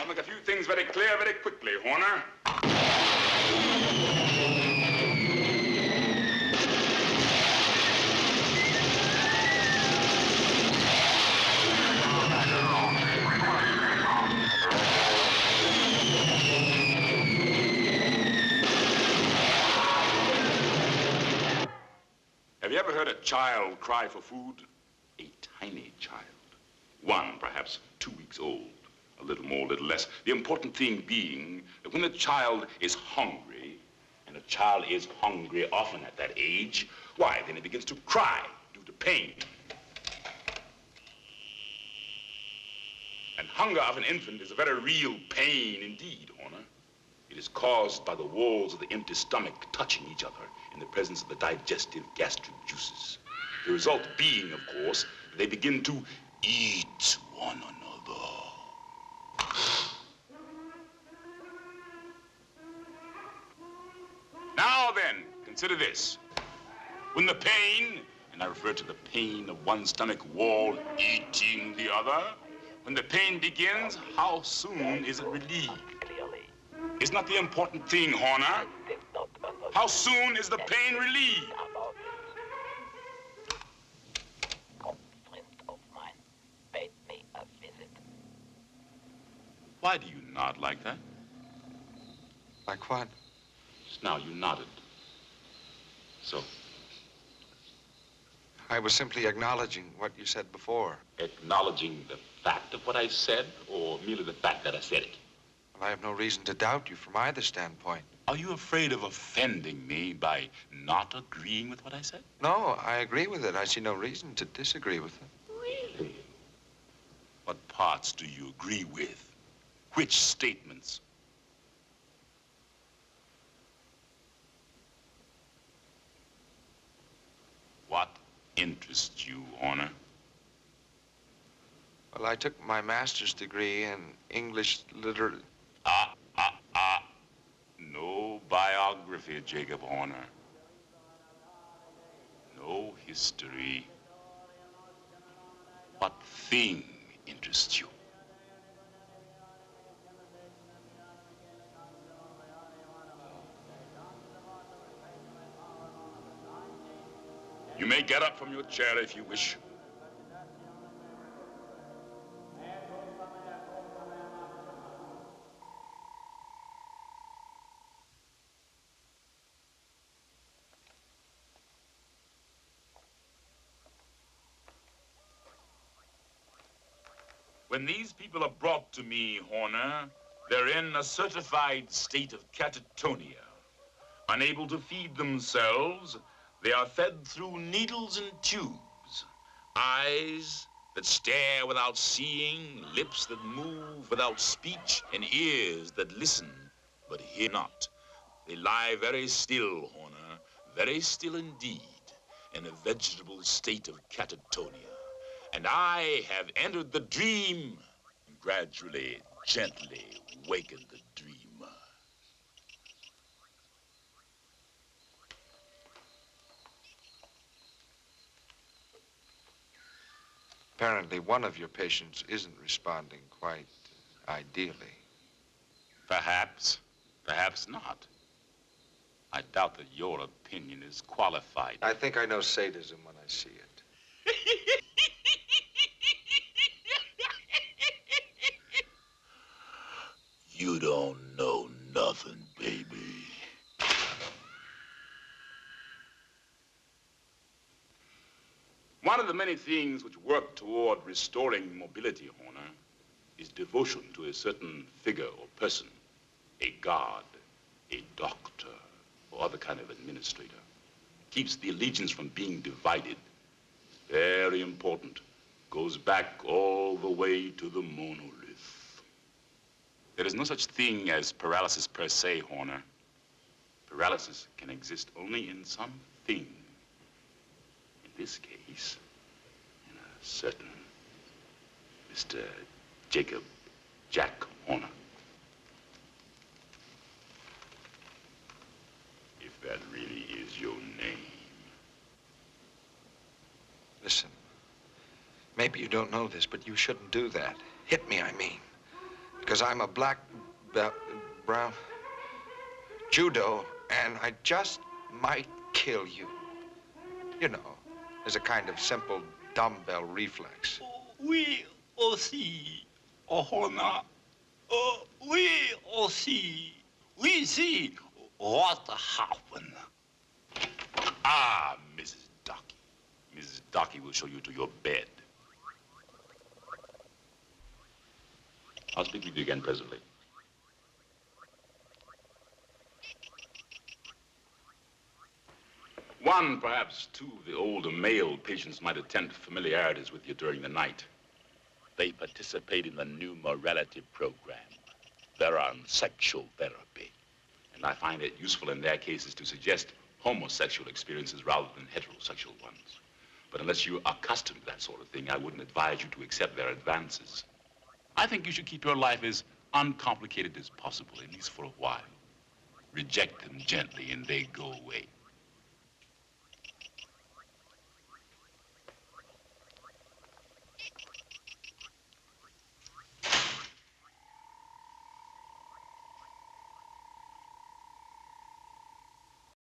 I'll make a few things very clear very quickly, Horner. Have you ever heard a child cry for food? A tiny child. One, perhaps 2 weeks old. A little more, a little less. The important thing being that when a child is hungry, and a child is hungry often at that age, why, then it begins to cry due to pain. And hunger of an infant is a very real pain indeed, Horner. It is caused by the walls of the empty stomach touching each other in the presence of the digestive gastric juices. The result being, of course, that they begin to eat one another. Now then, consider this. When the pain, and I refer to the pain of one stomach wall eating the other, when the pain begins, how soon is it relieved? It's not the important thing, Horner. How soon is the pain relieved? Why do you nod like that? Like what? Just now you nodded. So? I was simply acknowledging what you said before. Acknowledging the fact of what I said, or merely the fact that I said it? Well, I have no reason to doubt you from either standpoint. Are you afraid of offending me by not agreeing with what I said? No, I agree with it. I see no reason to disagree with it. Really? What parts do you agree with? Which statements? What interests you, Horner? Well, I took my master's degree in English literature. No biography, Jacob Horner. No history. What thing interests you? You may get up from your chair if you wish. When these people are brought to me, Horner, they're in a certified state of catatonia. Unable to feed themselves, they are fed through needles and tubes. Eyes that stare without seeing, lips that move without speech, and ears that listen but hear not. They lie very still, Horner, very still indeed, in a vegetable state of catatonia. And I have entered the dream and gradually, gently wakened the dreamer. Apparently, one of your patients isn't responding quite ideally. Perhaps, perhaps not. I doubt that your opinion is qualified. I think I know sadism when I see it. You don't know nothing, baby. One of the many things which work toward restoring mobility, Horner, is devotion to a certain figure or person, a god, a doctor, or other kind of administrator. Keeps the allegiance from being divided. Very important. Goes back all the way to the monolith. There is no such thing as paralysis per se, Horner. Paralysis can exist only in something. In this case, in a certain Mr. Jacob Jack Horner. If that really is your name. Listen, maybe you don't know this, but you shouldn't do that. Hit me, I mean. Because I'm a black belt, brown, judo, and I just might kill you. You know, as a kind of simple dumbbell reflex. We will see, Ohana. We will see. We see what happened. Ah, Mrs. Docky. Mrs. Docky will show you to your bed. I'll speak with you again presently. One, perhaps two of the older male patients might attempt familiarities with you during the night. They participate in the new morality program. They're on sexual therapy. And I find it useful in their cases to suggest homosexual experiences rather than heterosexual ones. But unless you're accustomed to that sort of thing, I wouldn't advise you to accept their advances. I think you should keep your life as uncomplicated as possible, at least for a while. Reject them gently and they go away.